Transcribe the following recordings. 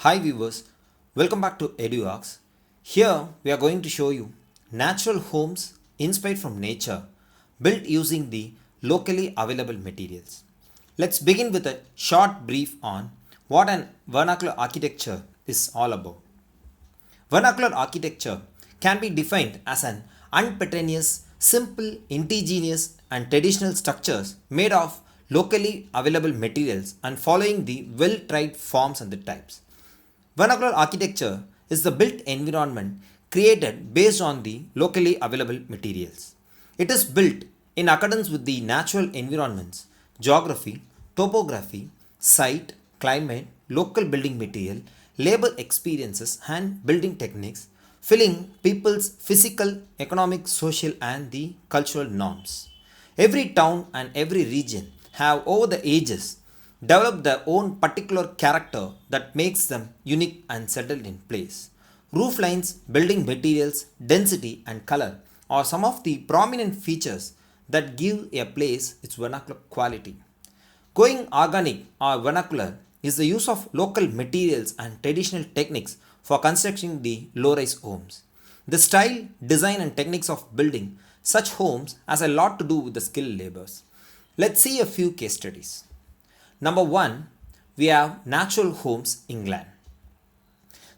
Hi viewers, welcome back to Edu-Archs. Here we are going to show you natural homes inspired from nature, built using the locally available materials. Let's begin with a short brief on what an vernacular architecture is all about. Vernacular architecture can be defined as an unpretentious, simple, indigenous and traditional structures made of locally available materials and following the well-tried forms and the types. Vernacular architecture is the built environment created based on the locally available materials. It is built in accordance with the natural environments, geography, topography, site, climate, local building material, labor experiences, and building techniques, filling people's physical, economic, social, and the cultural norms. Every town and every region have over the ages developed their own particular character that makes them unique and settled in place. Roof lines, building materials, density, and color are some of the prominent features that give a place its vernacular quality. Going organic or vernacular is the use of local materials and traditional techniques for constructing the low-rise homes. The style, design, and techniques of building such homes has a lot to do with the skilled laborers. Let's see a few case studies. Number 1, we have Natural Homes, England.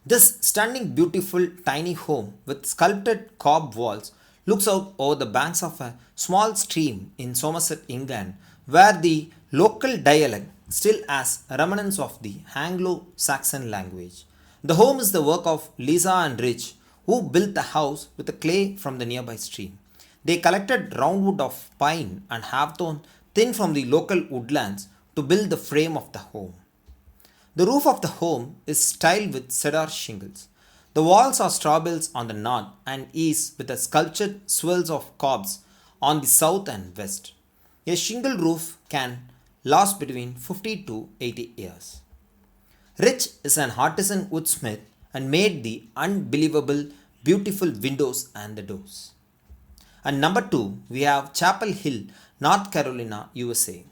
This stunning, beautiful, tiny home with sculpted cob walls looks out over the banks of a small stream in Somerset, England, where the local dialect still has remnants of the Anglo-Saxon language. The home is the work of Lisa and Rich, who built the house with the clay from the nearby stream. They collected roundwood of pine and hawthorn thin from the local woodlands to build the frame of the home. The roof of the home is tiled with cedar shingles. The walls are straw bales on the north and east with the sculptured swells of cobs on the south and west. A shingle roof can last between 50 to 80 years. Rich is an artisan woodsmith and made the unbelievable beautiful windows and the doors. And number 2, we have Chapel Hill, North Carolina, USA.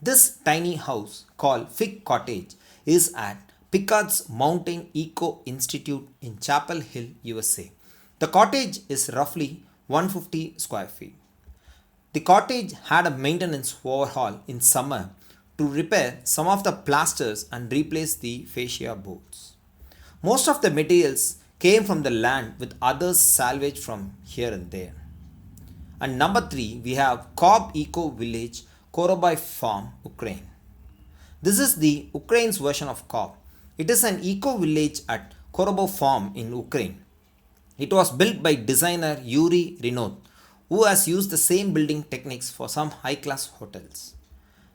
This tiny house called Fig Cottage is at Picard's Mountain Eco Institute in Chapel Hill, USA. The cottage is roughly 150 square feet. The cottage had a maintenance overhaul in summer to repair some of the plasters and replace the fascia boards. Most of the materials came from the land with others salvaged from here and there. And number 3, we have Cobb Eco Village, Korobai Farm, Ukraine. This is the Ukraine's version of Cobb. It is an eco village at Korobo Farm in Ukraine. It was built by designer Yuri Renaud, who has used the same building techniques for some high-class hotels.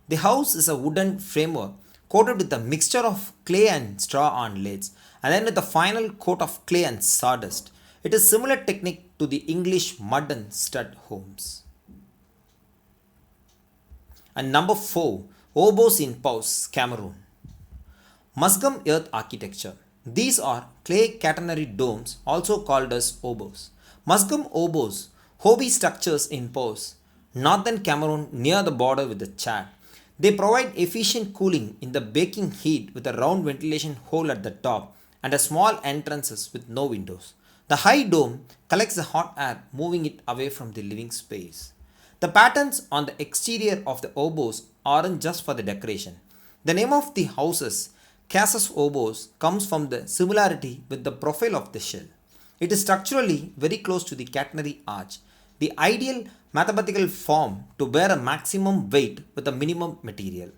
The house is a wooden framework coated with a mixture of clay and straw on leads, and then with a final coat of clay and sawdust. It is similar technique to the English mud and stud homes. And number 4, Oboz in Pause, Cameroon. Musgum earth architecture. These are clay catenary domes, also called as oboes. Musgum oboes, Hobie structures in Pause, northern Cameroon near the border with the Chad. They provide efficient cooling in the baking heat with a round ventilation hole at the top and a small entrances with no windows. The high dome collects the hot air, moving it away from the living space. The patterns on the exterior of the oboes aren't just for the decoration. The name of the houses, Casas Oboz, comes from the similarity with the profile of the shell. It is structurally very close to the catenary arch, the ideal mathematical form to bear a maximum weight with a minimum material.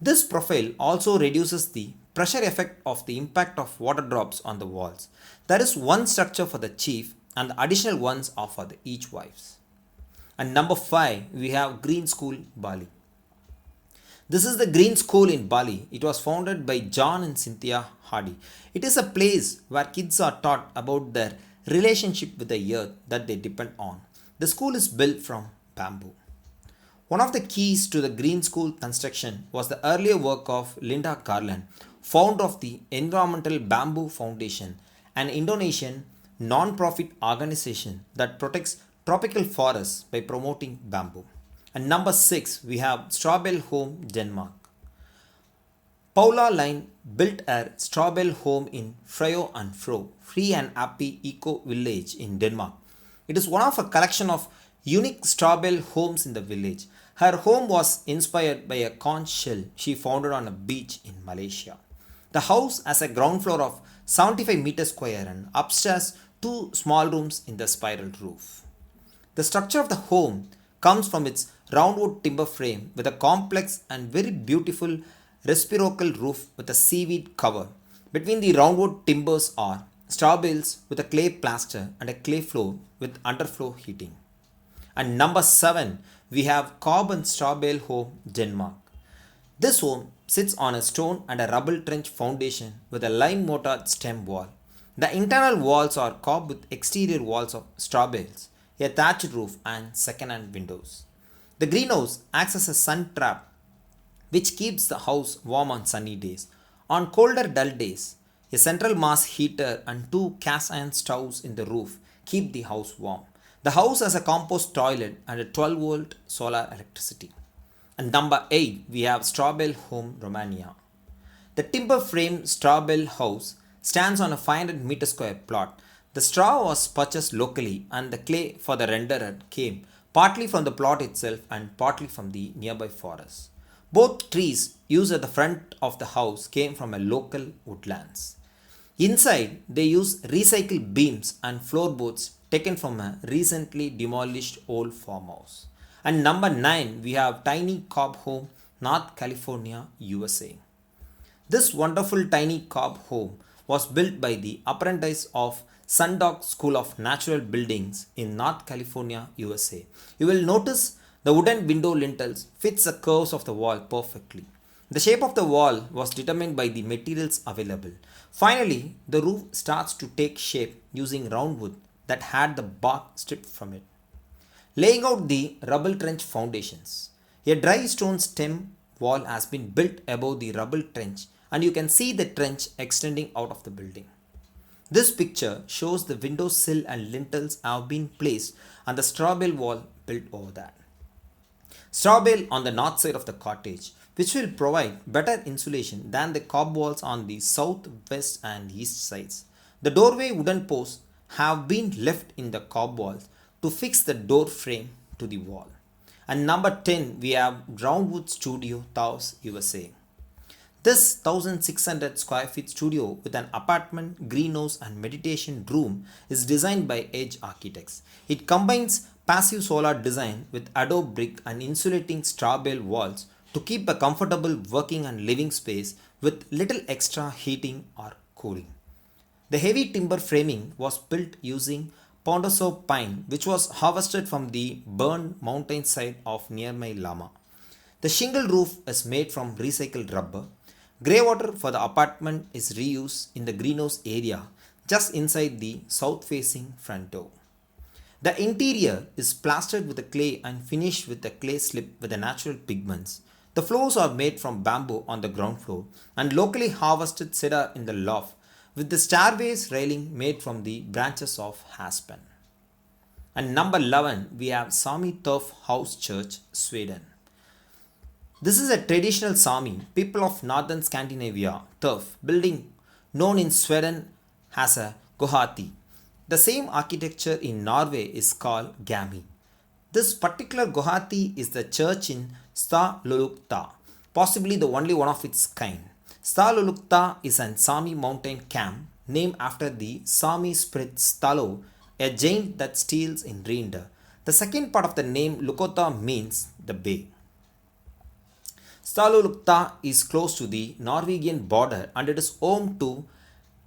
This profile also reduces the pressure effect of the impact of water drops on the walls. There is one structure for the chief and the additional ones are for the each wives. And number 5, we have Green School, Bali. This is the Green School in Bali. It was founded by John and Cynthia Hardy. It is a place where kids are taught about their relationship with the earth that they depend on. The school is built from bamboo. One of the keys to the Green School construction was the earlier work of Linda Garland, founder of the Environmental Bamboo Foundation, an Indonesian non-profit organization that protects tropical forests by promoting bamboo. And number 6, we have Strawbell Home, Denmark. Paula Line built her Strawbell Home in Fryo and Fro, Free and Happy Eco Village in Denmark. It is one of a collection of unique Strawbell homes in the village. Her home was inspired by a conch shell she founded on a beach in Malaysia. The house has a ground floor of 75 meters square and upstairs two small rooms in the spiral roof. The structure of the home comes from its roundwood timber frame with a complex and very beautiful reciprocal roof with a seaweed cover. Between the roundwood timbers are straw bales with a clay plaster and a clay floor with underfloor heating. And number 7, we have Cobb and Strawbell Home, Denmark. This home sits on a stone and a rubble trench foundation with a lime mortar stem wall. The internal walls are cobbed with exterior walls of straw bales, a thatched roof, and second-hand windows. The greenhouse acts as a sun trap which keeps the house warm on sunny days. On colder, dull days, a central mass heater and two cast iron stoves in the roof keep the house warm. The house has a compost toilet and a 12-volt solar electricity. And number 8, we have Strawbell Home, Romania. The timber frame Strawbell house stands on a 500 meter square plot. The straw was purchased locally and the clay for the renderer came partly from the plot itself and partly from the nearby forest. Both trees used at the front of the house came from a local woodlands. Inside, they use recycled beams and floorboards taken from a recently demolished old farmhouse. And number 9, we have tiny Cob Home, North California, USA. This wonderful tiny Cob Home was built by the apprentice of Sundog School of Natural Buildings in North California, USA. You will notice the wooden window lintels fits the curves of the wall perfectly. The shape of the wall was determined by the materials available. Finally, the roof starts to take shape using roundwood that had the bark stripped from it. Laying out the rubble trench foundations. A dry stone stem wall has been built above the rubble trench and you can see the trench extending out of the building. This picture shows the window sill and lintels have been placed and the straw bale wall built over that. Straw bale on the north side of the cottage, which will provide better insulation than the cob walls on the south, west and east sides. The doorway wooden posts have been left in the cob walls to fix the door frame to the wall. And number 10, we have Groundwood Studio, Taos, USA. This 1600 square feet studio with an apartment, greenhouse and meditation room is designed by Edu-Architects. It combines passive solar design with adobe brick and insulating straw bale walls to keep a comfortable working and living space with little extra heating or cooling. The heavy timber framing was built using Ponderosa pine which was harvested from the burned mountainside of nearby Lama. The shingle roof is made from recycled rubber. Grey water for the apartment is reused in the greenhouse area just inside the south-facing front door. The interior is plastered with a clay and finished with a clay slip with the natural pigments. The floors are made from bamboo on the ground floor and locally harvested cedar in the loft with the stairways railing made from the branches of aspen. And number 11, we have Sami Turf House Church, Sweden. This is a traditional Sami, people of northern Scandinavia, turf building known in Sweden as a Gohati. The same architecture in Norway is called Gami. This particular Gohati is the church in Stallulukta, possibly the only one of its kind. Stallulukta is an Sami mountain camp named after the Sami spirit Stallo, a giant that steals in reindeer. The second part of the name Lukota means the bay. Stallulukta is close to the Norwegian border and it is home to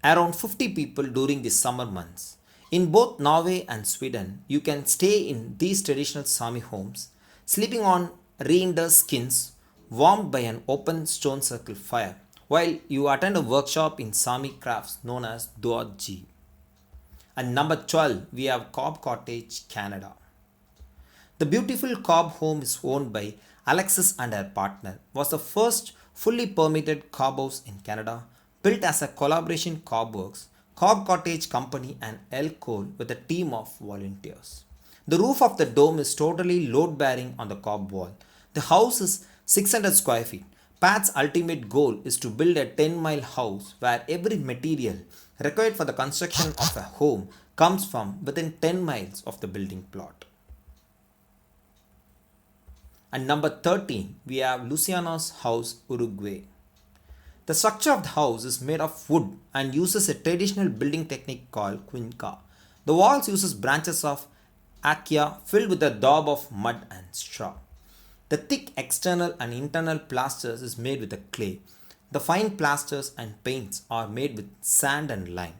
around 50 people during the summer months. In both Norway and Sweden, you can stay in these traditional Sami homes, sleeping on reindeer skins warmed by an open stone circle fire, while you attend a workshop in Sami crafts known as Doji. And number 12, we have Cob Cottage, Canada. The beautiful Cob Home is owned by Alexis and her partner, was the first fully permitted cob house in Canada, built as a collaboration Cob Works, Cob Cottage Company and El Cole with a team of volunteers. The roof of the dome is totally load bearing on the cob wall. The house is 600 square feet. Pat's ultimate goal is to build a 10-mile house where every material required for the construction of a home comes from within 10 miles of the building plot. And number 13, we have Luciana's house, Uruguay. The structure of the house is made of wood and uses a traditional building technique called quinca. The walls uses branches of acacia filled with a daub of mud and straw. The thick external and internal plasters is made with a clay. The fine plasters and paints are made with sand and lime.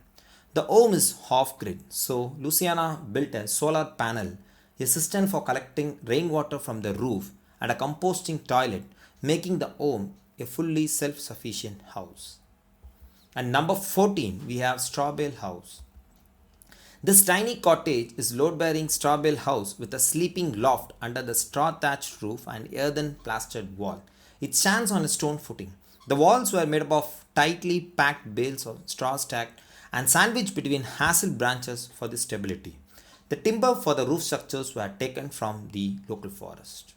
The home is off-grid, so Luciana built a solar panel, a system for collecting rainwater from the roof, and a composting toilet, making the home a fully self-sufficient house. And number 14, we have Strawbell House. This tiny cottage is load-bearing straw-bale house with a sleeping loft under the straw-thatched roof and earthen plastered wall. It stands on a stone footing. The walls were made up of tightly packed bales of straw stacked and sandwiched between hazel branches for the stability. The timber for the roof structures were taken from the local forest.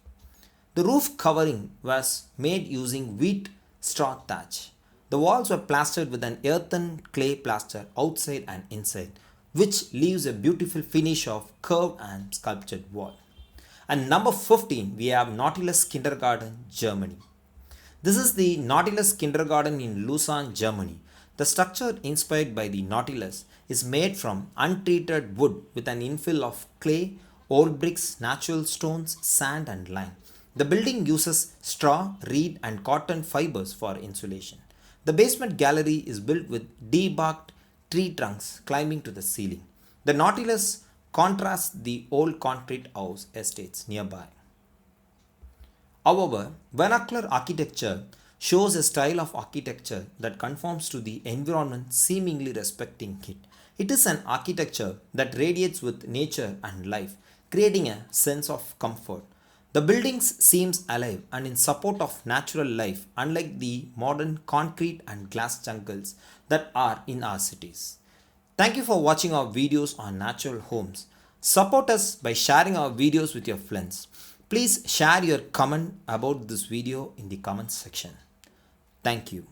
The roof covering was made using wheat straw thatch. The walls were plastered with an earthen clay plaster outside and inside, which leaves a beautiful finish of curved and sculptured wall. And number 15, we have Nautilus Kindergarten, Germany. This is the Nautilus Kindergarten in Lausanne, Germany. The structure inspired by the Nautilus is made from untreated wood with an infill of clay, old bricks, natural stones, sand and lime. The building uses straw, reed and cotton fibers for insulation. The basement gallery is built with debarked tree trunks climbing to the ceiling. The Nautilus contrasts the old concrete house estates nearby. However, vernacular architecture shows a style of architecture that conforms to the environment, seemingly respecting it. It is an architecture that radiates with nature and life, creating a sense of comfort. The buildings seems alive and in support of natural life, unlike the modern concrete and glass jungles that are in our cities. Thank you for watching our videos on natural homes. Support us by sharing our videos with your friends. Please share your comment about this video in the comments section. Thank you.